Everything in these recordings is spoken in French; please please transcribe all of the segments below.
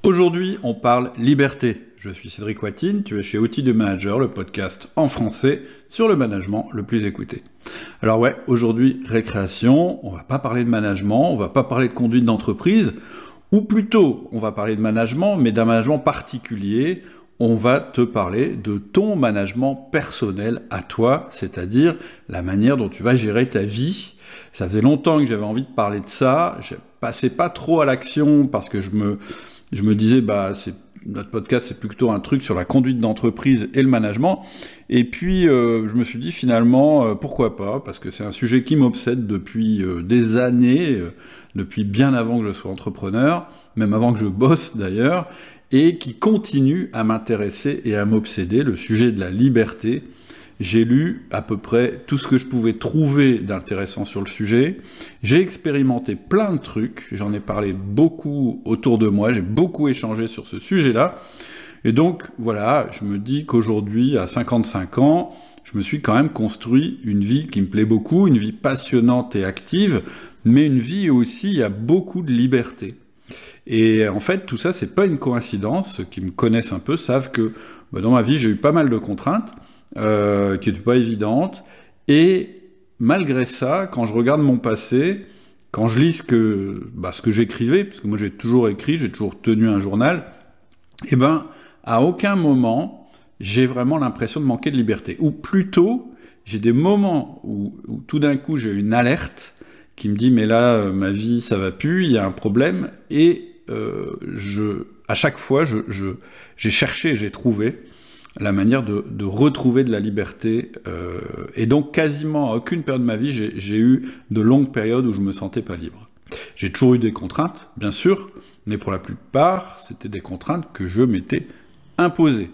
Aujourd'hui, on parle liberté. Je suis Cédric Watine, tu es chez Outils du Manager, le podcast en français sur le management le plus écouté. Alors ouais, aujourd'hui, récréation, on va pas parler de management, on va pas parler de conduite d'entreprise, ou plutôt, on va parler de management, mais d'un management particulier. On va te parler de ton management personnel à toi, c'est-à-dire la manière dont tu vas gérer ta vie. Ça faisait longtemps que j'avais envie de parler de ça, je passais pas trop à l'action parce que je me disais, notre podcast, c'est plutôt un truc sur la conduite d'entreprise et le management. Et puis, je me suis dit finalement, pourquoi pas, parce que c'est un sujet qui m'obsède depuis des années, depuis bien avant que je sois entrepreneur, même avant que je bosse d'ailleurs, et qui continue à m'intéresser et à m'obséder, le sujet de la liberté. J'ai lu à peu près tout ce que je pouvais trouver d'intéressant sur le sujet. J'ai expérimenté plein de trucs, j'en ai parlé beaucoup autour de moi, j'ai beaucoup échangé sur ce sujet-là. Et donc, voilà, je me dis qu'aujourd'hui, à 55 ans, je me suis quand même construit une vie qui me plaît beaucoup, une vie passionnante et active, mais une vie où aussi il y a beaucoup de liberté. Et en fait, tout ça, c'est pas une coïncidence. Ceux qui me connaissent un peu savent que dans ma vie, j'ai eu pas mal de contraintes qui n'étaient pas évidentes. Et malgré ça, quand je regarde mon passé, quand je lis ce que j'écrivais, parce que moi j'ai toujours écrit, j'ai toujours tenu un journal, à aucun moment, j'ai vraiment l'impression de manquer de liberté. Ou plutôt, j'ai des moments où tout d'un coup, j'ai une alerte qui me dit « mais là, ma vie, ça va plus, il y a un problème », et à chaque fois, j'ai cherché, j'ai trouvé la manière de retrouver de la liberté, et donc quasiment à aucune période de ma vie, j'ai eu de longues périodes où je me sentais pas libre. J'ai toujours eu des contraintes, bien sûr, mais pour la plupart, c'était des contraintes que je m'étais imposées.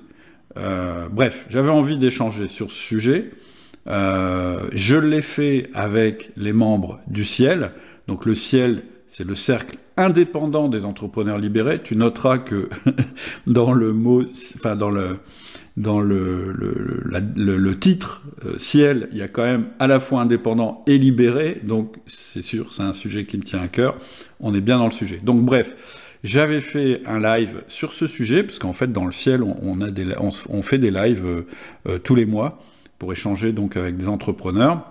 Bref, j'avais envie d'échanger sur ce sujet. Je l'ai fait avec les membres du Ciel. Donc le Ciel, c'est le cercle indépendant des entrepreneurs libérés. Tu noteras que dans le mot, enfin dans le titre Ciel, il y a quand même à la fois indépendant et libéré. Donc c'est sûr, c'est un sujet qui me tient à cœur. On est bien dans le sujet. Donc bref, j'avais fait un live sur ce sujet parce qu'en fait dans le Ciel, on fait des lives tous les mois pour échanger donc avec des entrepreneurs.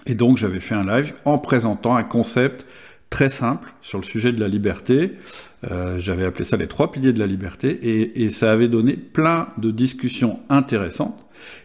Et donc j'avais fait un live en présentant un concept très simple sur le sujet de la liberté. J'avais appelé ça les 3 piliers de la liberté, et ça avait donné plein de discussions intéressantes.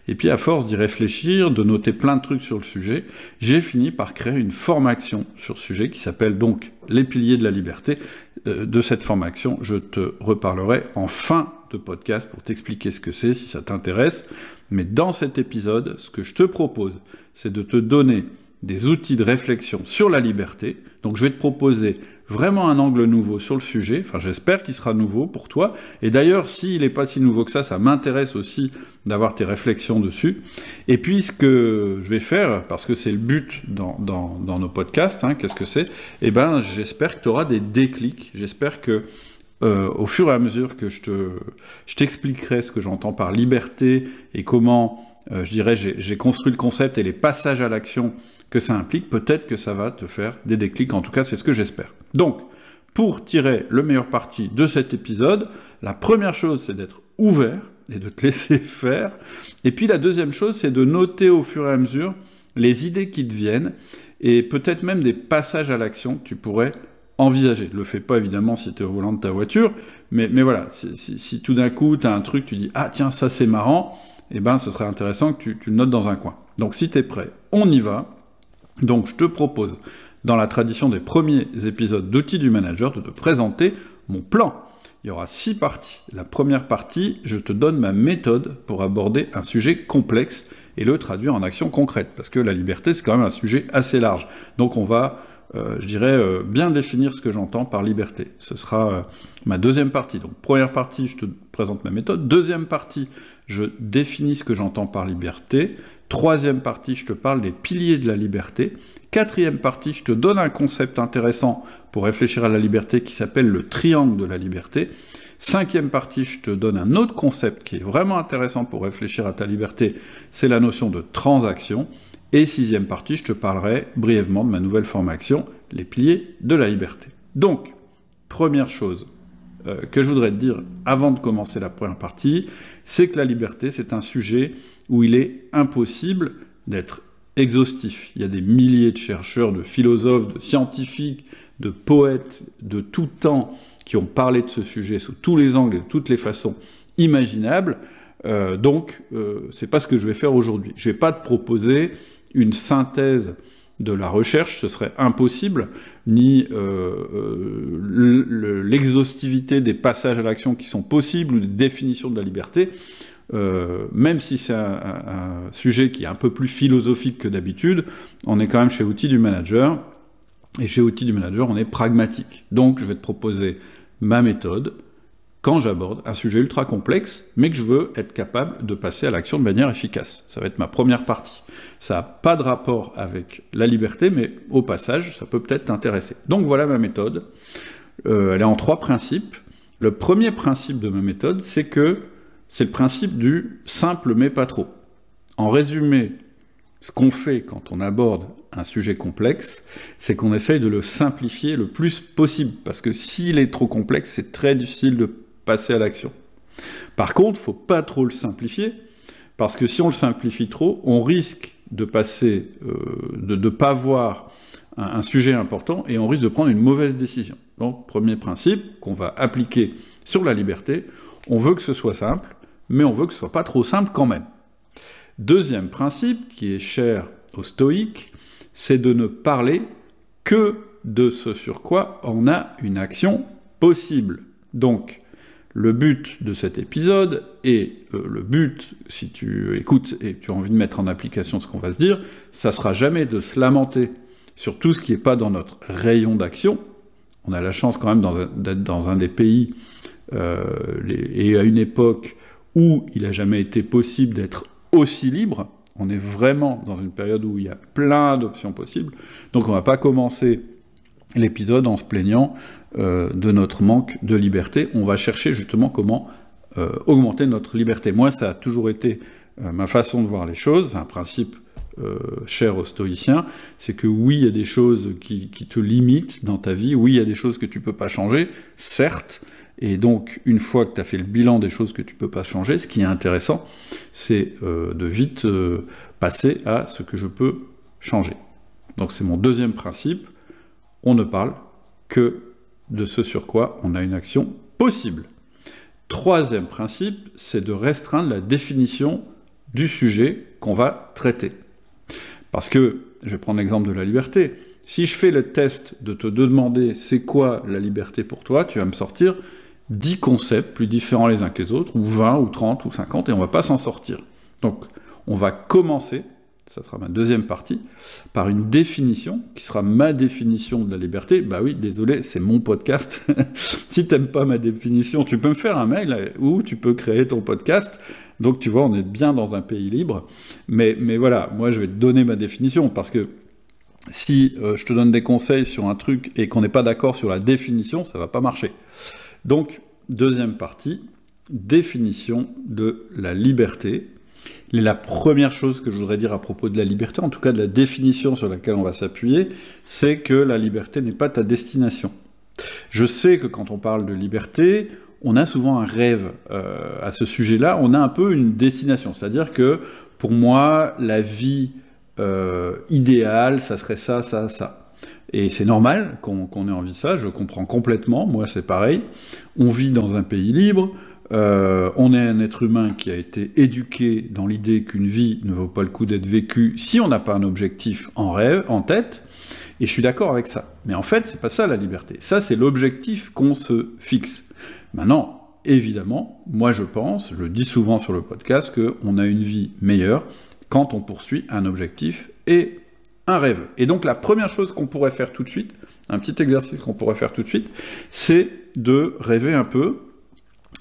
Et puis à force d'y réfléchir, de noter plein de trucs sur le sujet, j'ai fini par créer une formation sur ce sujet qui s'appelle donc les piliers de la liberté. De cette formation, je te reparlerai en fin de podcast pour t'expliquer ce que c'est, si ça t'intéresse. Mais dans cet épisode, ce que je te propose, c'est de te donner des outils de réflexion sur la liberté. Donc je vais te proposer vraiment un angle nouveau sur le sujet, enfin j'espère qu'il sera nouveau pour toi, et d'ailleurs s'il n'est pas si nouveau que ça m'intéresse aussi d'avoir tes réflexions dessus. Et puis ce que je vais faire, parce que c'est le but dans nos podcasts, qu'est-ce que c'est ? J'espère que tu auras des déclics, j'espère que au fur et à mesure que je t'expliquerai ce que j'entends par liberté et comment j'ai construit le concept et les passages à l'action que ça implique, peut-être que ça va te faire des déclics, en tout cas c'est ce que j'espère. Donc, pour tirer le meilleur parti de cet épisode, la première chose c'est d'être ouvert et de te laisser faire, et puis la deuxième chose c'est de noter au fur et à mesure les idées qui te viennent, et peut-être même des passages à l'action que tu pourrais envisager. Ne le fais pas évidemment si tu es au volant de ta voiture, mais voilà, si tout d'un coup tu as un truc, tu dis « ah tiens, ça c'est marrant », ce serait intéressant que tu le notes dans un coin. Donc si tu es prêt, on y va. Donc je te propose, dans la tradition des premiers épisodes d'Outils du Manager, de te présenter mon plan. Il y aura 6 parties. La première partie, je te donne ma méthode pour aborder un sujet complexe et le traduire en action concrète, parce que la liberté, c'est quand même un sujet assez large. Donc on va, bien définir ce que j'entends par liberté. Ce sera ma deuxième partie. Donc première partie, je te présente ma méthode. Deuxième partie, je définis ce que j'entends par liberté. Troisième partie, je te parle des piliers de la liberté. Quatrième partie, je te donne un concept intéressant pour réfléchir à la liberté qui s'appelle le triangle de la liberté. Cinquième partie, je te donne un autre concept qui est vraiment intéressant pour réfléchir à ta liberté, c'est la notion de transaction. Et sixième partie, je te parlerai brièvement de ma nouvelle formation, les piliers de la liberté. Donc, première chose, que je voudrais te dire avant de commencer la première partie, c'est que la liberté, c'est un sujet où il est impossible d'être exhaustif. Il y a des milliers de chercheurs, de philosophes, de scientifiques, de poètes de tout temps qui ont parlé de ce sujet sous tous les angles et de toutes les façons imaginables. Donc, c'est pas ce que je vais faire aujourd'hui. Je vais pas te proposer une synthèse de la recherche, ce serait impossible, ni l'exhaustivité des passages à l'action qui sont possibles, ou des définitions de la liberté, même si c'est un sujet qui est un peu plus philosophique que d'habitude, on est quand même chez Outils du Manager, et chez Outils du Manager, on est pragmatique. Donc, je vais te proposer ma méthode quand j'aborde un sujet ultra complexe, mais que je veux être capable de passer à l'action de manière efficace. Ça va être ma première partie. Ça n'a pas de rapport avec la liberté, mais au passage, ça peut peut-être t'intéresser. Donc voilà ma méthode. Elle est en 3 principes. Le premier principe de ma méthode, c'est le principe du simple mais pas trop. En résumé, ce qu'on fait quand on aborde un sujet complexe, c'est qu'on essaye de le simplifier le plus possible, parce que s'il est trop complexe, c'est très difficile de passer à l'action. Par contre, il ne faut pas trop le simplifier, parce que si on le simplifie trop, on risque de passer, de ne pas voir un sujet important, et on risque de prendre une mauvaise décision. Donc, premier principe qu'on va appliquer sur la liberté, on veut que ce soit simple, mais on veut que ce soit pas trop simple quand même. Deuxième principe, qui est cher aux stoïques, c'est de ne parler que de ce sur quoi on a une action possible. Donc, le but de cet épisode, et le but, si tu écoutes et tu as envie de mettre en application ce qu'on va se dire, ça sera jamais de se lamenter sur tout ce qui n'est pas dans notre rayon d'action. On a la chance quand même d'être dans un des pays, et à une époque où il n'a jamais été possible d'être aussi libre. On est vraiment dans une période où il y a plein d'options possibles. Donc on ne va pas commencer l'épisode en se plaignant de notre manque de liberté. On va chercher justement comment augmenter notre liberté. Moi, ça a toujours été ma façon de voir les choses. C'est un principe cher aux stoïciens. C'est que oui, il y a des choses qui te limitent dans ta vie. Oui, il y a des choses que tu ne peux pas changer, certes. Et donc, une fois que tu as fait le bilan des choses que tu ne peux pas changer, ce qui est intéressant, c'est de vite passer à ce que je peux changer. Donc c'est mon deuxième principe, on ne parle que de ce sur quoi on a une action possible. Troisième principe, c'est de restreindre la définition du sujet qu'on va traiter. Parce que, je vais prendre l'exemple de la liberté, si je fais le test de te demander c'est quoi la liberté pour toi, tu vas me sortir 10 concepts plus différents les uns que les autres, ou 20, ou 30, ou 50, et on ne va pas s'en sortir. Donc, on va commencer, ça sera ma deuxième partie, par une définition, qui sera ma définition de la liberté. Bah oui, désolé, c'est mon podcast. Si tu n'aimes pas ma définition, tu peux me faire un mail, ou tu peux créer ton podcast. Donc, tu vois, on est bien dans un pays libre. Mais voilà, moi, je vais te donner ma définition, parce que si je te donne des conseils sur un truc, et qu'on n'est pas d'accord sur la définition, ça ne va pas marcher. Donc, deuxième partie, définition de la liberté. Et la première chose que je voudrais dire à propos de la liberté, en tout cas de la définition sur laquelle on va s'appuyer, c'est que la liberté n'est pas ta destination. Je sais que quand on parle de liberté, on a souvent un rêve à ce sujet-là, on a un peu une destination, c'est-à-dire que pour moi, la vie idéale, ça serait ça, ça, ça. Et c'est normal qu'on ait envie de ça, je comprends complètement, moi c'est pareil. On vit dans un pays libre, on est un être humain qui a été éduqué dans l'idée qu'une vie ne vaut pas le coup d'être vécue si on n'a pas un objectif en tête, et je suis d'accord avec ça. Mais en fait, c'est pas ça la liberté. Ça, c'est l'objectif qu'on se fixe. Maintenant, évidemment, moi je pense, je le dis souvent sur le podcast, qu'on a une vie meilleure quand on poursuit un objectif et un rêve. Et donc la première chose qu'on pourrait faire tout de suite, un petit exercice qu'on pourrait faire tout de suite, c'est de rêver un peu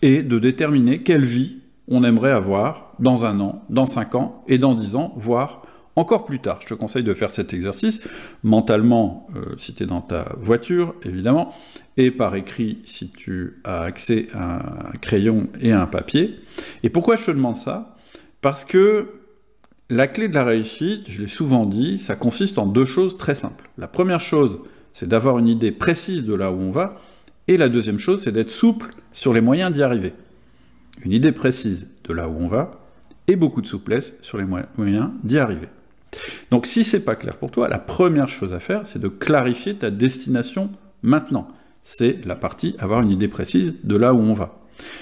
et de déterminer quelle vie on aimerait avoir dans 1 an, dans 5 ans et dans 10 ans, voire encore plus tard. Je te conseille de faire cet exercice mentalement si tu es dans ta voiture, évidemment, et par écrit si tu as accès à un crayon et à un papier. Et pourquoi je te demande ça? Parce que la clé de la réussite, je l'ai souvent dit, ça consiste en 2 choses très simples. La première chose, c'est d'avoir une idée précise de là où on va, et la deuxième chose, c'est d'être souple sur les moyens d'y arriver. Une idée précise de là où on va, et beaucoup de souplesse sur les moyens d'y arriver. Donc si c'est pas clair pour toi, la première chose à faire, c'est de clarifier ta destination maintenant. C'est la partie avoir une idée précise de là où on va.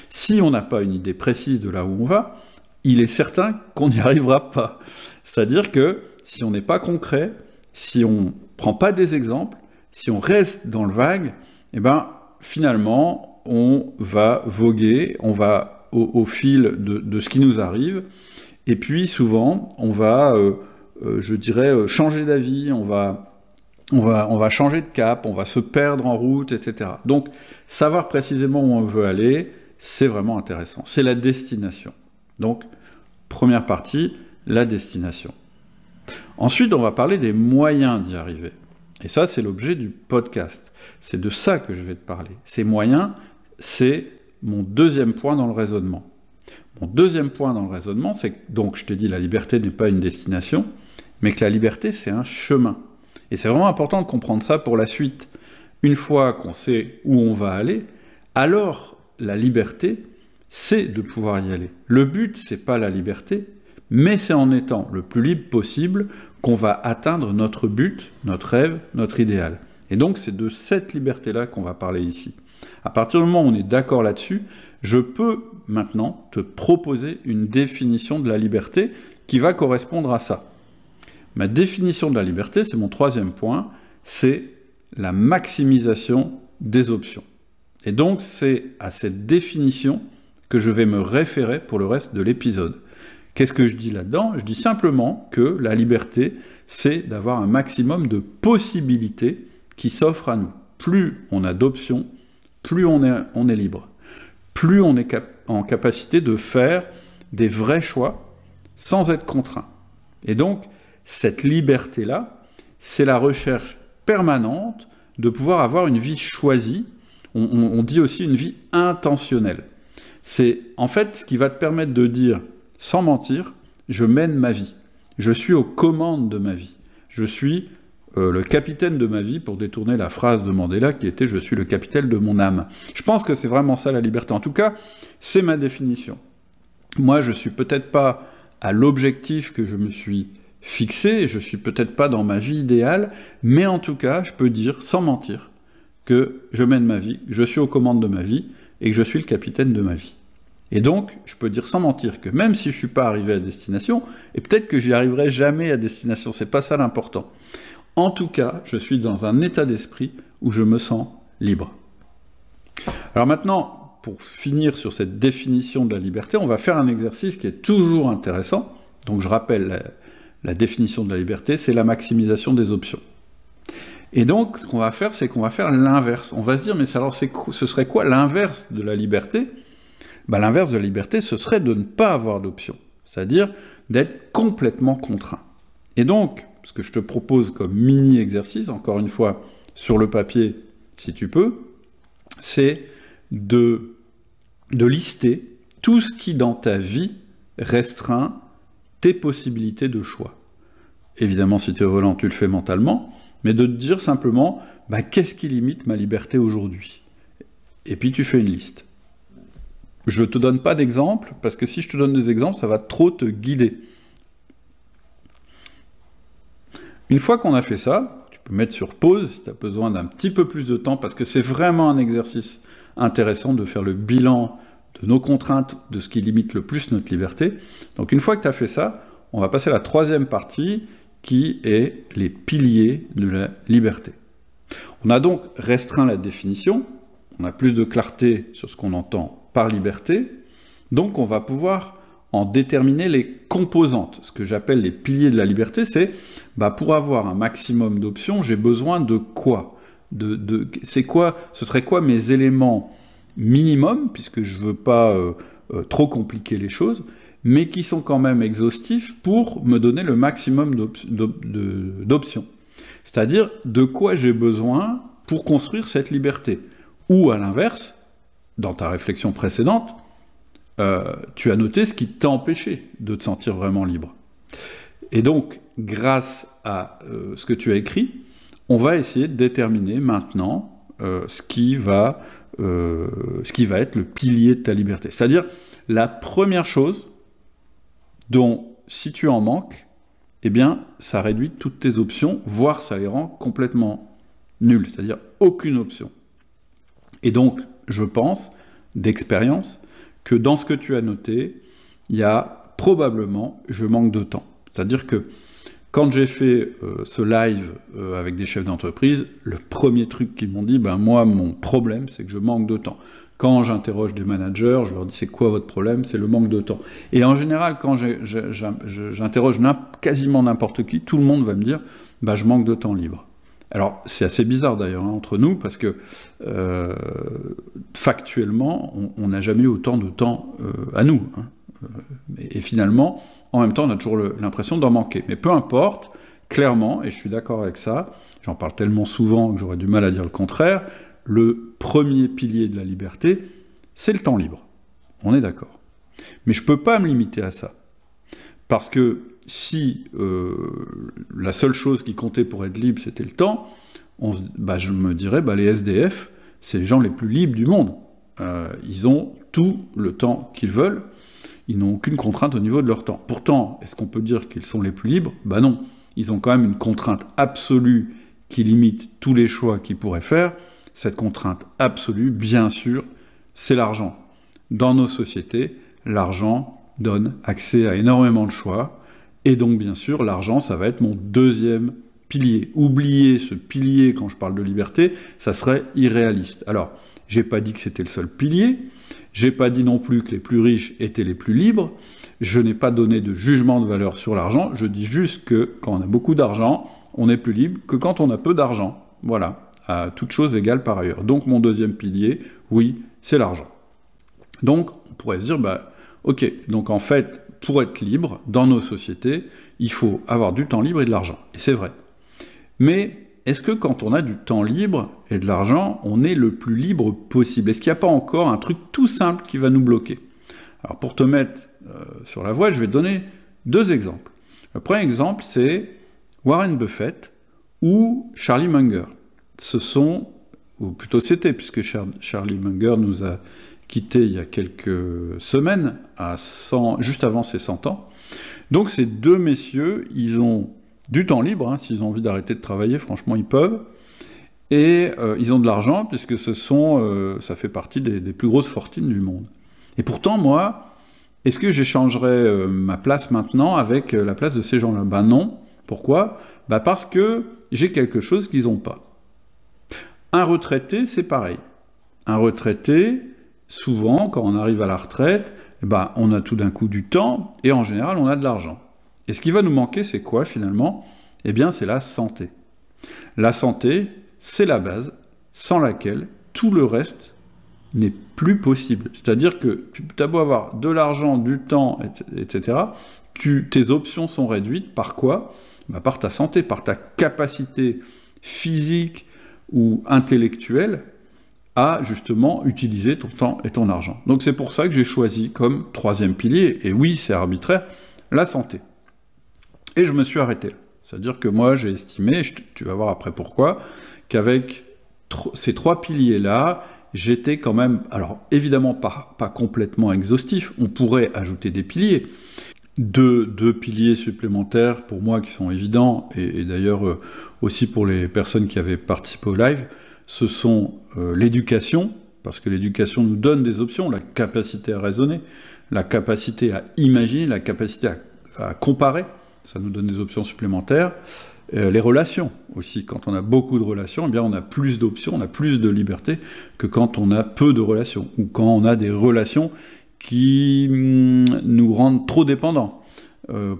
Si on n'a pas une idée précise de là où on va, il est certain qu'on n'y arrivera pas. C'est-à-dire que si on n'est pas concret, si on ne prend pas des exemples, si on reste dans le vague, eh ben, finalement, on va voguer, on va au fil de ce qui nous arrive, et puis souvent, on va, je dirais, changer d'avis, on va changer de cap, on va se perdre en route, etc. Donc, savoir précisément où on veut aller, c'est vraiment intéressant. C'est la destination. Donc, première partie, la destination. Ensuite, on va parler des moyens d'y arriver. Et ça, c'est l'objet du podcast. C'est de ça que je vais te parler. Ces moyens, c'est mon deuxième point dans le raisonnement. Mon deuxième point dans le raisonnement, c'est que, donc, je t'ai dit, la liberté n'est pas une destination, mais que la liberté, c'est un chemin. Et c'est vraiment important de comprendre ça pour la suite. Une fois qu'on sait où on va aller, alors la liberté, c'est de pouvoir y aller. Le but, c'est pas la liberté, mais c'est en étant le plus libre possible qu'on va atteindre notre but, notre rêve, notre idéal. Et donc, c'est de cette liberté-là qu'on va parler ici. À partir du moment où on est d'accord là-dessus, je peux maintenant te proposer une définition de la liberté qui va correspondre à ça. Ma définition de la liberté, c'est mon troisième point, c'est la maximisation des options. Et donc, c'est à cette définition que je vais me référer pour le reste de l'épisode. Qu'est-ce que je dis là-dedans? Je dis simplement que la liberté, c'est d'avoir un maximum de possibilités qui s'offrent à nous. Plus on a d'options, plus on est libre. Plus on est en capacité de faire des vrais choix sans être contraint. Et donc, cette liberté-là, c'est la recherche permanente de pouvoir avoir une vie choisie. On dit aussi une vie intentionnelle. C'est en fait ce qui va te permettre de dire, sans mentir, je mène ma vie. Je suis aux commandes de ma vie. Je suis le capitaine de ma vie, pour détourner la phrase de Mandela qui était « je suis le capitaine de mon âme ». Je pense que c'est vraiment ça la liberté. En tout cas, c'est ma définition. Moi, je suis peut-être pas à l'objectif que je me suis fixé, je suis peut-être pas dans ma vie idéale, mais en tout cas, je peux dire, sans mentir, que je mène ma vie, je suis aux commandes de ma vie, et que je suis le capitaine de ma vie. Et donc, je peux dire sans mentir que même si je suis pas arrivé à destination, et peut-être que j'y arriverai jamais à destination, c'est pas ça l'important. En tout cas, je suis dans un état d'esprit où je me sens libre. Alors maintenant, pour finir sur cette définition de la liberté, on va faire un exercice qui est toujours intéressant. Donc je rappelle, la définition de la liberté, c'est la maximisation des options. Et donc, ce qu'on va faire, c'est qu'on va faire l'inverse. On va se dire, mais alors ce serait quoi l'inverse de la liberté? Ben, l'inverse de la liberté, ce serait de ne pas avoir d'options, c'est-à-dire d'être complètement contraint. Et donc, ce que je te propose comme mini-exercice, encore une fois, sur le papier, si tu peux, c'est de lister tout ce qui, dans ta vie, restreint tes possibilités de choix. Évidemment, si tu es au volant, tu le fais mentalement, mais de te dire simplement, bah, qu'est-ce qui limite ma liberté aujourd'hui? Et puis tu fais une liste. Je ne te donne pas d'exemples, parce que si je te donne des exemples, ça va trop te guider. Une fois qu'on a fait ça, tu peux mettre sur pause si tu as besoin d'un petit peu plus de temps, parce que c'est vraiment un exercice intéressant de faire le bilan de nos contraintes, de ce qui limite le plus notre liberté. Donc une fois que tu as fait ça, on va passer à la troisième partie, qui est les piliers de la liberté. On a donc restreint la définition, on a plus de clarté sur ce qu'on entend par liberté, donc on va pouvoir en déterminer les composantes. Ce que j'appelle les piliers de la liberté, c'est pour avoir un maximum d'options, j'ai besoin de quoi? Ce serait quoi mes éléments minimum, puisque je ne veux pas trop compliquer les choses, mais qui sont quand même exhaustifs pour me donner le maximum d'options. C'est-à-dire, de quoi j'ai besoin pour construire cette liberté. Ou à l'inverse, dans ta réflexion précédente, tu as noté ce qui t'a empêché de te sentir vraiment libre. Et donc, grâce à ce que tu as écrit, on va essayer de déterminer maintenant ce qui va ce qui va être le pilier de ta liberté. C'est-à-dire, la première chose dont, si tu en manques, eh bien, ça réduit toutes tes options, voire ça les rend complètement nulles, c'est-à-dire aucune option. Et donc, je pense, d'expérience, que dans ce que tu as noté, il y a probablement, je manque de temps. C'est-à-dire que quand j'ai fait ce live avec des chefs d'entreprise, le premier truc qu'ils m'ont dit, ben moi, mon problème, c'est que je manque de temps. Quand j'interroge des managers, je leur dis, c'est quoi votre problème? C'est le manque de temps. Et en général, quand j'interroge quasiment n'importe qui, tout le monde va me dire, ben, je manque de temps libre. Alors, c'est assez bizarre d'ailleurs, hein, entre nous, parce que factuellement, on n'a jamais eu autant de temps à nous. Hein. Et finalement, en même temps, on a toujours l'impression d'en manquer. Mais peu importe, clairement, et je suis d'accord avec ça, j'en parle tellement souvent que j'aurais du mal à dire le contraire, le premier pilier de la liberté, c'est le temps libre. On est d'accord. Mais je ne peux pas me limiter à ça. Parce que si la seule chose qui comptait pour être libre, c'était le temps, je me dirais, les SDF, c'est les gens les plus libres du monde. Ils ont tout le temps qu'ils veulent, ils n'ont aucune contrainte au niveau de leur temps. Pourtant, est-ce qu'on peut dire qu'ils sont les plus libres? Ben non, ils ont quand même une contrainte absolue qui limite tous les choix qu'ils pourraient faire. Cette contrainte absolue, bien sûr, c'est l'argent. Dans nos sociétés, l'argent donne accès à énormément de choix, et donc bien sûr, l'argent, ça va être mon deuxième pilier. Oublier ce pilier quand je parle de liberté, ça serait irréaliste. Alors, j'ai pas dit que c'était le seul pilier, j'ai pas dit non plus que les plus riches étaient les plus libres, je n'ai pas donné de jugement de valeur sur l'argent, je dis juste que quand on a beaucoup d'argent, on est plus libre que quand on a peu d'argent. Voilà, à toute chose égale par ailleurs. Donc mon deuxième pilier, oui, c'est l'argent. Donc, on pourrait se dire, ok, donc en fait, pour être libre, dans nos sociétés, il faut avoir du temps libre et de l'argent. Et c'est vrai. Mais est-ce que quand on a du temps libre et de l'argent, on est le plus libre possible? Est-ce qu'il n'y a pas encore un truc tout simple qui va nous bloquer? Alors pour te mettre sur la voie, je vais te donner deux exemples. Le premier exemple, c'est Warren Buffett ou Charlie Munger. Ce sont, ou plutôt c'était, puisque Charlie Munger nous a quittés il y a quelques semaines, juste avant ses 100 ans. Donc ces deux messieurs, ils ont du temps libre, hein, s'ils ont envie d'arrêter de travailler, franchement, ils peuvent. Et ils ont de l'argent, puisque ça fait partie des plus grosses fortunes du monde. Et pourtant, moi, est-ce que j'échangerais ma place maintenant avec la place de ces gens-là? Ben non. Pourquoi? Parce que j'ai quelque chose qu'ils n'ont pas. Un retraité, c'est pareil. Un retraité, souvent, quand on arrive à la retraite, on a tout d'un coup du temps, et en général, on a de l'argent. Et ce qui va nous manquer, c'est quoi finalement? Eh bien, c'est la santé. La santé, c'est la base sans laquelle tout le reste n'est plus possible. C'est-à-dire que tu as beau avoir de l'argent, du temps, etc., tes options sont réduites par quoi? Par ta santé, par ta capacité physique ou intellectuelle à justement utiliser ton temps et ton argent. Donc c'est pour ça que j'ai choisi comme troisième pilier, et oui, c'est arbitraire, la santé. Et je me suis arrêté là. C'est-à-dire que moi, j'ai estimé, tu vas voir après pourquoi, qu'avec ces trois piliers-là, j'étais quand même, alors évidemment pas complètement exhaustif, on pourrait ajouter des piliers, deux piliers supplémentaires pour moi qui sont évidents, et d'ailleurs aussi pour les personnes qui avaient participé au live, ce sont l'éducation, parce que l'éducation nous donne des options, la capacité à raisonner, la capacité à imaginer, la capacité à comparer, ça nous donne des options supplémentaires. Les relations aussi, quand on a beaucoup de relations, eh bien on a plus d'options, on a plus de liberté que quand on a peu de relations, ou quand on a des relations qui nous rendent trop dépendants,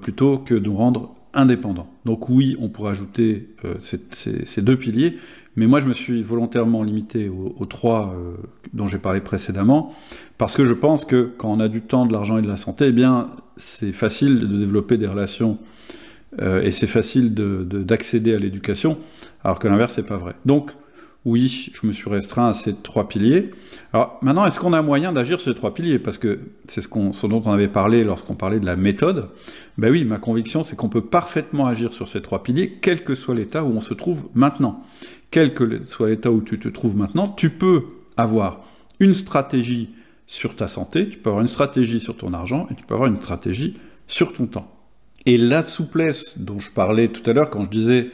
plutôt que de nous rendre indépendants. Donc oui, on pourrait ajouter ces deux piliers, mais moi je me suis volontairement limité aux trois dont j'ai parlé précédemment, parce que je pense que quand on a du temps, de l'argent et de la santé, eh bien c'est facile de développer des relations et c'est facile d'accéder à l'éducation, alors que l'inverse, c'est pas vrai. Donc, oui, je me suis restreint à ces trois piliers. Alors, maintenant, est-ce qu'on a moyen d'agir sur ces trois piliers? Parce que c'est ce dont on avait parlé lorsqu'on parlait de la méthode. Ben oui, ma conviction, c'est qu'on peut parfaitement agir sur ces trois piliers, quel que soit l'état où on se trouve maintenant. Quel que soit l'état où tu te trouves maintenant, tu peux avoir une stratégie sur ta santé, tu peux avoir une stratégie sur ton argent, et tu peux avoir une stratégie sur ton temps. Et la souplesse dont je parlais tout à l'heure, quand je disais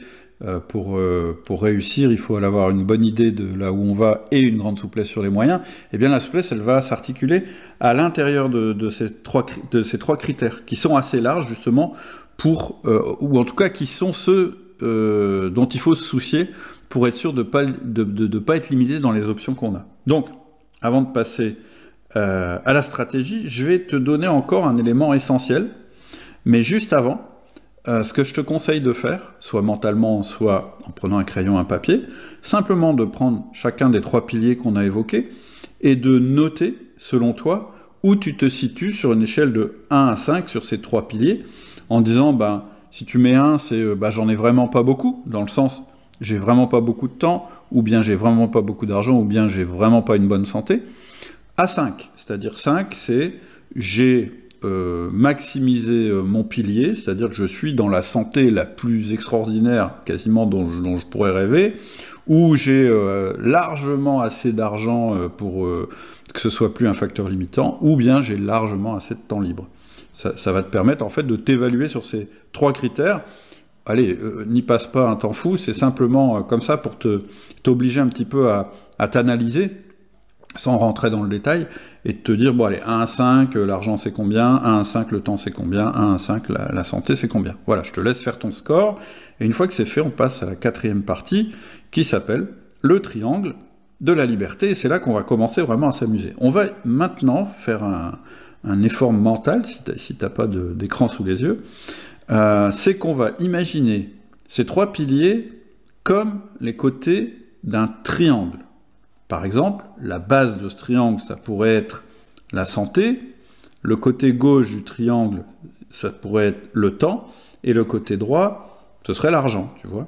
pour réussir, il faut avoir une bonne idée de là où on va et une grande souplesse sur les moyens, eh bien la souplesse, elle va s'articuler à l'intérieur de ces trois critères, qui sont assez larges, justement, ou en tout cas qui sont ceux dont il faut se soucier pour être sûr de ne pas être limité dans les options qu'on a. Donc, avant de passer à la stratégie, je vais te donner encore un élément essentiel, mais juste avant, ce que je te conseille de faire, soit mentalement, soit en prenant un crayon et un papier, simplement de prendre chacun des 3 piliers qu'on a évoqués et de noter, selon toi, où tu te situes sur une échelle de 1 à 5 sur ces 3 piliers, en disant, si tu mets 1, c'est j'en ai vraiment pas beaucoup, dans le sens, j'ai vraiment pas beaucoup de temps, ou bien j'ai vraiment pas beaucoup d'argent, ou bien j'ai vraiment pas une bonne santé, à 5, c'est-à-dire 5, c'est j'ai maximiser mon pilier, c'est-à-dire que je suis dans la santé la plus extraordinaire quasiment dont je pourrais rêver, où j'ai largement assez d'argent pour que ce soit plus un facteur limitant, ou bien j'ai largement assez de temps libre. Ça va te permettre en fait de t'évaluer sur ces 3 critères. Allez, n'y passe pas un temps fou, c'est simplement comme ça pour t'obliger un petit peu à t'analyser, sans rentrer dans le détail, et de te dire, bon allez, 1 à 5, l'argent c'est combien, 1 à 5, le temps c'est combien, 1 à 5, la santé c'est combien. Voilà, je te laisse faire ton score, et une fois que c'est fait, on passe à la 4e partie, qui s'appelle le triangle de la liberté, et c'est là qu'on va commencer vraiment à s'amuser. On va maintenant faire un effort mental, si tu n'as pas d'écran sous les yeux, c'est qu'on va imaginer ces 3 piliers comme les côtés d'un triangle. Par exemple, la base de ce triangle, ça pourrait être la santé, le côté gauche du triangle, ça pourrait être le temps, et le côté droit, ce serait l'argent, tu vois.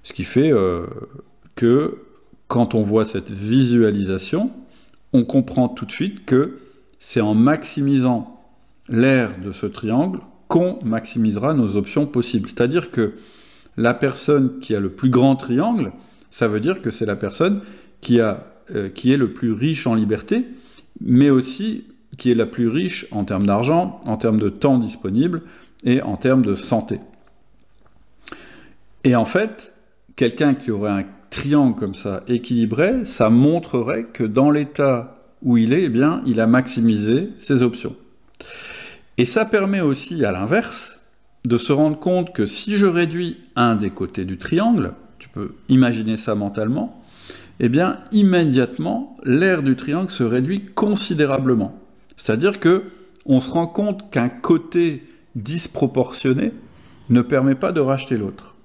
Ce qui fait que, quand on voit cette visualisation, on comprend tout de suite que c'est en maximisant l'aire de ce triangle qu'on maximisera nos options possibles. C'est-à-dire que la personne qui a le plus grand triangle, ça veut dire que c'est la personne qui est le plus riche en liberté, mais aussi qui est la plus riche en termes d'argent, en termes de temps disponible et en termes de santé. Et en fait, quelqu'un qui aurait un triangle comme ça équilibré, ça montrerait que dans l'état où il est, eh bien, il a maximisé ses options. Et ça permet aussi, à l'inverse, de se rendre compte que si je réduis un des côtés du triangle, tu peux imaginer ça mentalement, eh bien, immédiatement, l'aire du triangle se réduit considérablement. C'est-à-dire que on se rend compte qu'un côté disproportionné ne permet pas de racheter l'autre.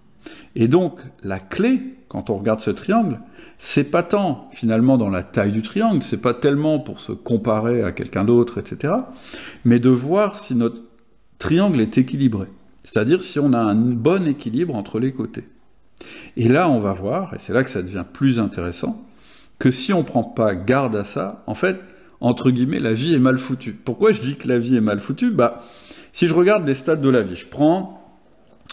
Et donc, la clé, quand on regarde ce triangle, c'est pas tant, finalement, dans la taille du triangle, c'est pas tellement pour se comparer à quelqu'un d'autre, etc., mais de voir si notre triangle est équilibré. C'est-à-dire si on a un bon équilibre entre les côtés. Et là, on va voir, et c'est là que ça devient plus intéressant, que si on ne prend pas garde à ça, en fait, entre guillemets, la vie est mal foutue. Pourquoi je dis que la vie est mal foutue ? Si je regarde les stades de la vie, je prends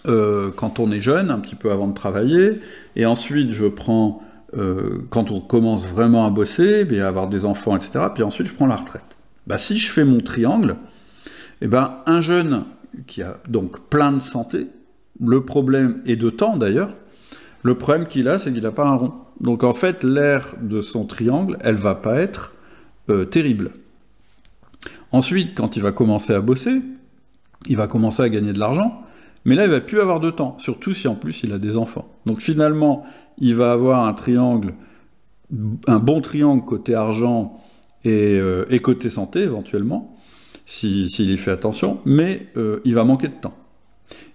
quand on est jeune, un petit peu avant de travailler, et ensuite je prends quand on commence vraiment à bosser, à avoir des enfants, etc., puis ensuite je prends la retraite. Si je fais mon triangle, un jeune qui a donc plein de santé, le problème, et de temps d'ailleurs, le problème qu'il a, c'est qu'il n'a pas un rond. Donc en fait, l'aire de son triangle, elle va pas être terrible. Ensuite, quand il va commencer à bosser, il va commencer à gagner de l'argent, mais là, il va plus avoir de temps, surtout si en plus il a des enfants. Donc finalement, il va avoir un triangle, un bon triangle côté argent et côté santé éventuellement, s'il y fait attention, mais il va manquer de temps.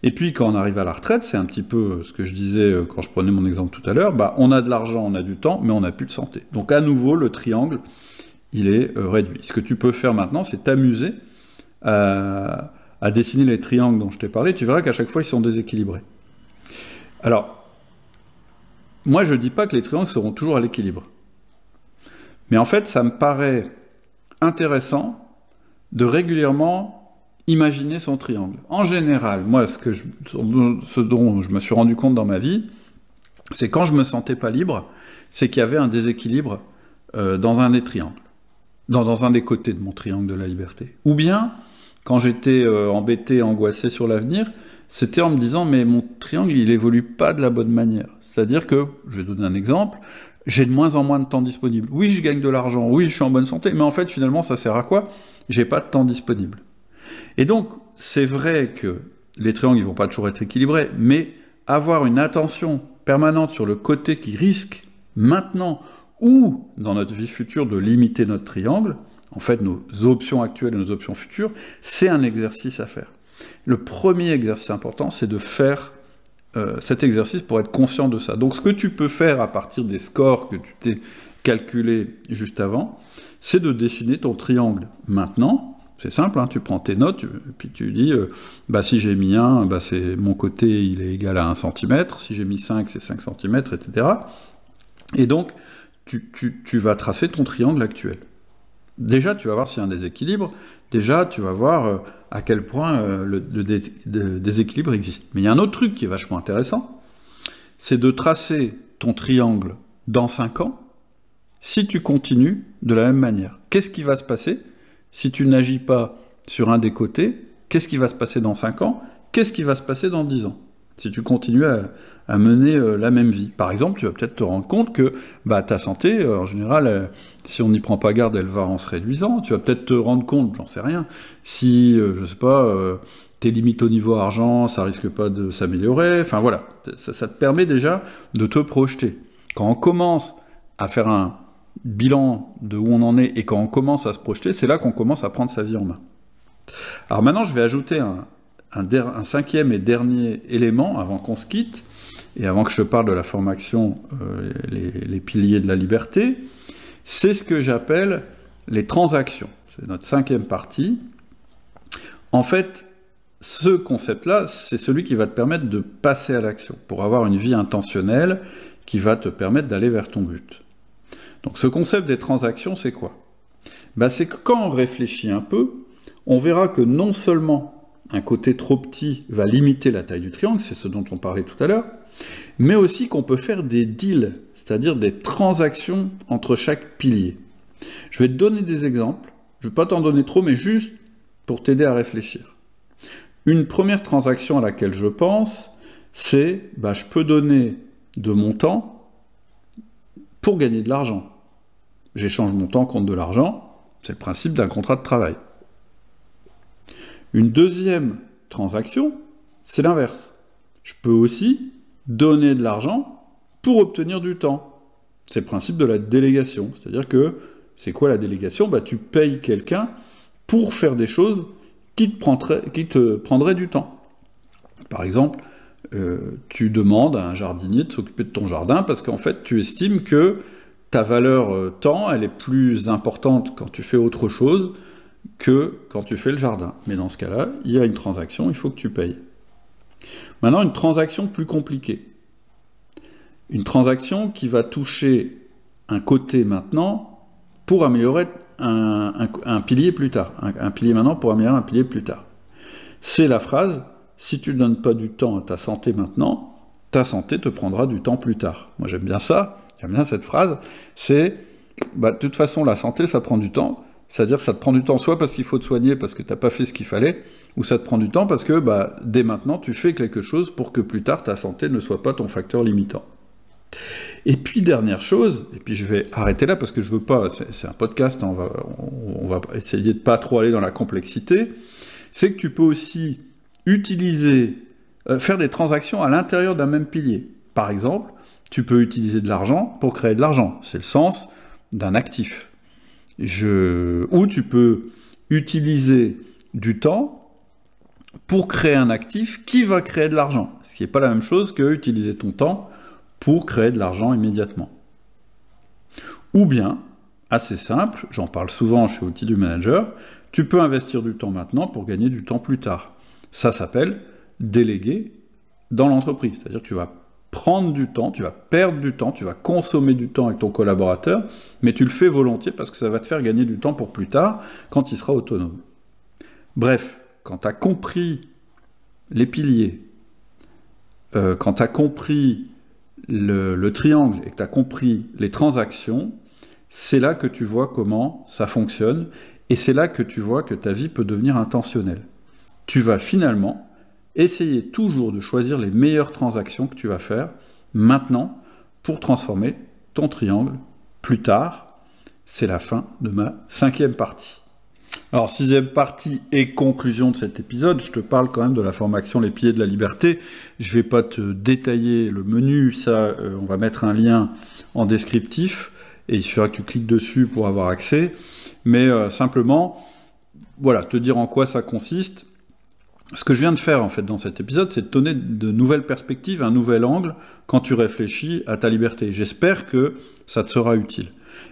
Et puis quand on arrive à la retraite, c'est un petit peu ce que je disais quand je prenais mon exemple tout à l'heure, on a de l'argent, on a du temps, mais on n'a plus de santé. Donc à nouveau, le triangle, il est réduit. Ce que tu peux faire maintenant, c'est t'amuser à dessiner les triangles dont je t'ai parlé, tu verras qu'à chaque fois, ils sont déséquilibrés. Alors, moi je ne dis pas que les triangles seront toujours à l'équilibre. Mais en fait, ça me paraît intéressant de régulièrement imaginer son triangle. En général, moi, ce dont je me suis rendu compte dans ma vie, c'est quand je me sentais pas libre, c'est qu'il y avait un déséquilibre dans un des triangles, dans un des côtés de mon triangle de la liberté. Ou bien, quand j'étais embêté, angoissé sur l'avenir, c'était en me disant, mais mon triangle, il évolue pas de la bonne manière. C'est-à-dire que, je vais donner un exemple, j'ai de moins en moins de temps disponible. Oui, je gagne de l'argent, oui, je suis en bonne santé, mais en fait, finalement, ça sert à quoi? J'ai pas de temps disponible. Et donc, c'est vrai que les triangles, ils vont pas toujours être équilibrés, mais avoir une attention permanente sur le côté qui risque, maintenant, ou dans notre vie future, de limiter notre triangle, en fait, nos options actuelles et nos options futures, c'est un exercice à faire. Le premier exercice important, c'est de faire cet exercice pour être conscient de ça. Donc, ce que tu peux faire à partir des scores que tu t'es calculés juste avant, c'est de dessiner ton triangle maintenant. C'est simple, hein, tu prends tes notes, et puis tu dis, si j'ai mis 1, c'est mon côté, il est égal à 1 cm, si j'ai mis 5, c'est 5 cm, etc. Et donc, tu vas tracer ton triangle actuel. Déjà, tu vas voir s'il y a un déséquilibre. Déjà, tu vas voir à quel point le déséquilibre existe. Mais il y a un autre truc qui est vachement intéressant, c'est de tracer ton triangle dans 5 ans, si tu continues de la même manière. Qu'est-ce qui va se passer si tu n'agis pas sur un des côtés? Qu'est-ce qui va se passer dans 5 ans? Qu'est-ce qui va se passer dans 10 ans? Si tu continues à mener la même vie. Par exemple, tu vas peut-être te rendre compte que ta santé, en général, si on n'y prend pas garde, elle va en se réduisant. Tu vas peut-être te rendre compte, j'en sais rien, si, je sais pas, tes limites au niveau argent, ça risque pas de s'améliorer. Enfin voilà, ça te permet déjà de te projeter. Quand on commence à faire un bilan de où on en est et quand on commence à se projeter, c'est là qu'on commence à prendre sa vie en main. Alors maintenant, je vais ajouter un cinquième et dernier élément avant qu'on se quitte, et avant que je te parle de la formation, les piliers de la liberté, c'est ce que j'appelle les transactions. C'est notre cinquième partie. En fait, ce concept-là, c'est celui qui va te permettre de passer à l'action, pour avoir une vie intentionnelle qui va te permettre d'aller vers ton but. Donc ce concept des transactions, c'est quoi? C'est que quand on réfléchit un peu, on verra que non seulement un côté trop petit va limiter la taille du triangle, c'est ce dont on parlait tout à l'heure, mais aussi qu'on peut faire des deals, c'est-à-dire des transactions entre chaque pilier. Je vais te donner des exemples, je ne vais pas t'en donner trop, mais juste pour t'aider à réfléchir. Une première transaction à laquelle je pense, c'est, je peux donner de mon temps pour gagner de l'argent. J'échange mon temps contre de l'argent, c'est le principe d'un contrat de travail. Une deuxième transaction, c'est l'inverse. Je peux aussi donner de l'argent pour obtenir du temps. C'est le principe de la délégation. C'est-à-dire que, c'est quoi la délégation? Tu payes quelqu'un pour faire des choses qui te prendraient du temps. Par exemple, tu demandes à un jardinier de s'occuper de ton jardin parce qu'en fait, tu estimes que ta valeur temps, elle est plus importante quand tu fais autre chose que quand tu fais le jardin. Mais dans ce cas-là, il y a une transaction, il faut que tu payes. Maintenant, une transaction plus compliquée. Une transaction qui va toucher un côté maintenant pour améliorer un pilier plus tard. Un pilier maintenant pour améliorer un pilier plus tard. C'est la phrase « Si tu ne donnes pas du temps à ta santé maintenant, ta santé te prendra du temps plus tard ». Moi j'aime bien ça, j'aime bien cette phrase. C'est de toute façon la santé ça prend du temps. C'est-à-dire ça te prend du temps soit parce qu'il faut te soigner parce que tu n'as pas fait ce qu'il fallait, ou ça te prend du temps parce que dès maintenant tu fais quelque chose pour que plus tard ta santé ne soit pas ton facteur limitant. Et puis dernière chose, et puis je vais arrêter là parce que je veux pas, c'est un podcast, on va essayer de pas trop aller dans la complexité, c'est que tu peux aussi faire des transactions à l'intérieur d'un même pilier. Par exemple, tu peux utiliser de l'argent pour créer de l'argent, c'est le sens d'un actif. Ou tu peux utiliser du temps pour créer un actif qui va créer de l'argent, ce qui n'est pas la même chose que utiliser ton temps pour créer de l'argent immédiatement. Ou bien, assez simple, j'en parle souvent chez Outils du Manager, tu peux investir du temps maintenant pour gagner du temps plus tard. Ça s'appelle déléguer dans l'entreprise, c'est-à-dire que tu vas prendre du temps, tu vas perdre du temps, tu vas consommer du temps avec ton collaborateur, mais tu le fais volontiers parce que ça va te faire gagner du temps pour plus tard, quand il sera autonome. Bref, quand tu as compris les piliers, quand tu as compris le triangle et que tu as compris les transactions, c'est là que tu vois comment ça fonctionne, et c'est là que tu vois que ta vie peut devenir intentionnelle. Tu vas finalement essayer toujours de choisir les meilleures transactions que tu vas faire maintenant pour transformer ton triangle plus tard. C'est la fin de ma 5e partie. Alors, 6e partie et conclusion de cet épisode, je te parle quand même de la formation Les Piliers de la Liberté. Je ne vais pas te détailler le menu, ça, on va mettre un lien en descriptif, et il suffira que tu cliques dessus pour avoir accès. Mais simplement, voilà, te dire en quoi ça consiste. Ce que je viens de faire en fait dans cet épisode, c'est de donner de nouvelles perspectives, un nouvel angle quand tu réfléchis à ta liberté. J'espère que ça te sera utile.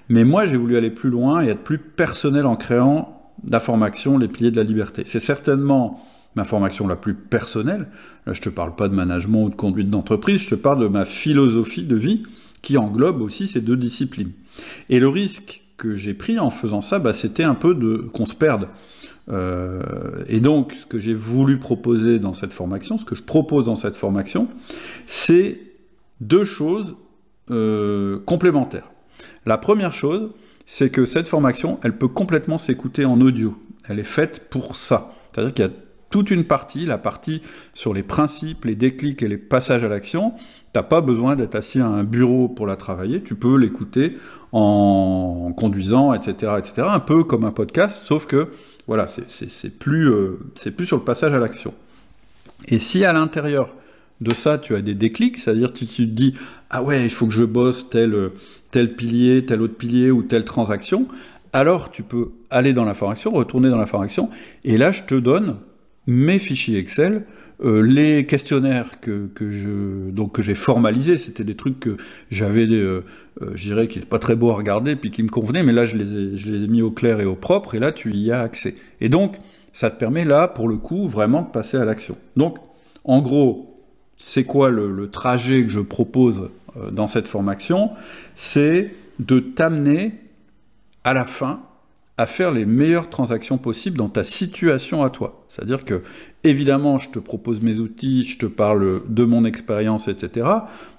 Mais moi, j'ai voulu aller plus loin et être plus personnel en créant la formation Les Piliers de la Liberté. C'est certainement ma formation la plus personnelle. Là, je ne te parle pas de management ou de conduite d'entreprise, je te parle de ma philosophie de vie qui englobe aussi ces 2 disciplines. Et le risque que j'ai pris en faisant ça, c'était un peu qu'on se perde. Et donc, ce que j'ai voulu proposer dans cette formation, ce que je propose dans cette formation, c'est 2 choses complémentaires. La première chose, c'est que cette formation, elle peut complètement s'écouter en audio. Elle est faite pour ça. C'est-à-dire qu'il y a toute une partie, la partie sur les principes, les déclics et les passages à l'action. Tu n'as pas besoin d'être assis à un bureau pour la travailler, tu peux l'écouter en conduisant, etc., etc., un peu comme un podcast, sauf que voilà, c'est plus sur le passage à l'action. Et si à l'intérieur de ça, tu as des déclics, c'est-à-dire tu te dis « Ah ouais, il faut que je bosse tel pilier, tel autre pilier ou telle transaction », alors tu peux aller dans la formation, retourner dans la formation, et là je te donne mes fichiers Excel, les questionnaires que j'ai formalisés, c'était des trucs que j'avais, je dirais, qui n'étaient pas très beaux à regarder, puis qui me convenaient, mais là je les ai mis au clair et au propre, et là tu y as accès. Et donc, ça te permet là, pour le coup, vraiment de passer à l'action. Donc, en gros, c'est quoi le trajet que je propose dans cette formation? C'est de t'amener à la fin à faire les meilleures transactions possibles dans ta situation à toi. C'est-à-dire que, évidemment, je te propose mes outils, je te parle de mon expérience, etc.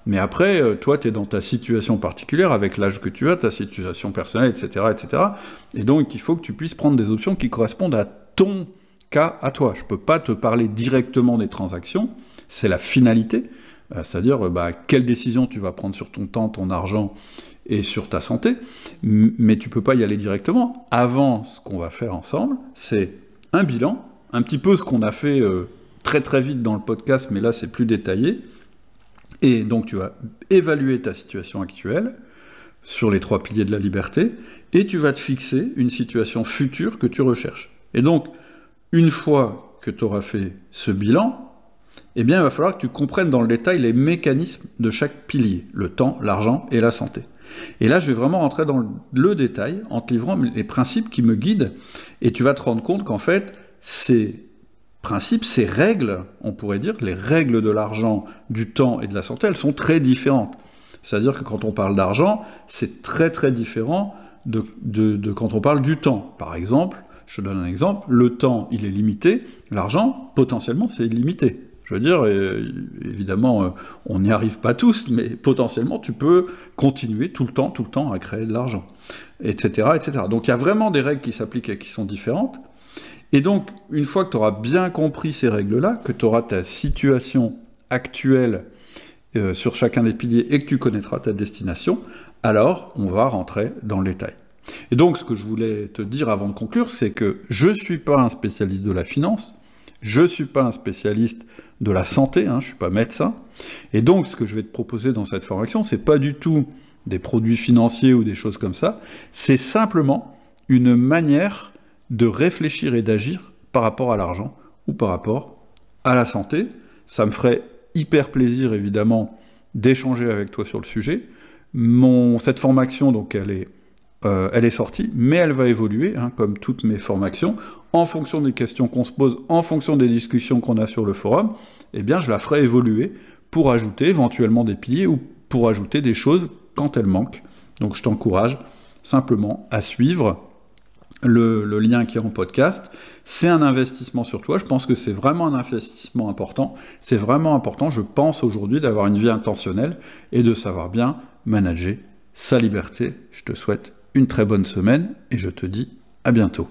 Mais après, toi, tu es dans ta situation particulière, avec l'âge que tu as, ta situation personnelle, etc., etc. Et donc, il faut que tu puisses prendre des options qui correspondent à ton cas, à toi. Je ne peux pas te parler directement des transactions, c'est la finalité, c'est-à-dire quelle décision tu vas prendre sur ton temps, ton argent, et sur ta santé, mais tu peux pas y aller directement. Avant, ce qu'on va faire ensemble, c'est un bilan, un petit peu ce qu'on a fait très très vite dans le podcast, mais là c'est plus détaillé, et donc tu vas évaluer ta situation actuelle sur les 3 piliers de la liberté, et tu vas te fixer une situation future que tu recherches. Et donc, une fois que tu auras fait ce bilan, eh bien il va falloir que tu comprennes dans le détail les mécanismes de chaque pilier, le temps, l'argent et la santé. Et là, je vais vraiment rentrer dans le détail en te livrant les principes qui me guident, et tu vas te rendre compte qu'en fait, ces principes, ces règles, on pourrait dire, les règles de l'argent, du temps et de la santé, elles sont très différentes. C'est-à-dire que quand on parle d'argent, c'est très très différent de quand on parle du temps. Par exemple, je te donne un exemple, le temps, il est limité, l'argent, potentiellement, c'est illimité. Je veux dire, évidemment, on n'y arrive pas tous, mais potentiellement, tu peux continuer tout le temps à créer de l'argent, etc., etc. Donc, il y a vraiment des règles qui s'appliquent et qui sont différentes. Et donc, une fois que tu auras bien compris ces règles-là, que tu auras ta situation actuelle sur chacun des piliers et que tu connaîtras ta destination, alors on va rentrer dans le détail. Et donc, ce que je voulais te dire avant de conclure, c'est que je ne suis pas un spécialiste de la finance, je ne suis pas un spécialiste de la santé, je ne suis pas médecin, et donc ce que je vais te proposer dans cette formation, c'est pas du tout des produits financiers ou des choses comme ça, c'est simplement une manière de réfléchir et d'agir par rapport à l'argent ou par rapport à la santé. Ça me ferait hyper plaisir, évidemment, d'échanger avec toi sur le sujet. Cette formation, donc, elle est sortie, mais elle va évoluer, comme toutes mes formations, en fonction des questions qu'on se pose, en fonction des discussions qu'on a sur le forum, eh bien, je la ferai évoluer pour ajouter éventuellement des piliers ou pour ajouter des choses quand elles manquent. Donc, je t'encourage simplement à suivre le lien qui est en podcast. C'est un investissement sur toi. Je pense que c'est vraiment un investissement important. C'est vraiment important, je pense aujourd'hui, d'avoir une vie intentionnelle et de savoir bien manager sa liberté. Je te souhaite une très bonne semaine et je te dis à bientôt.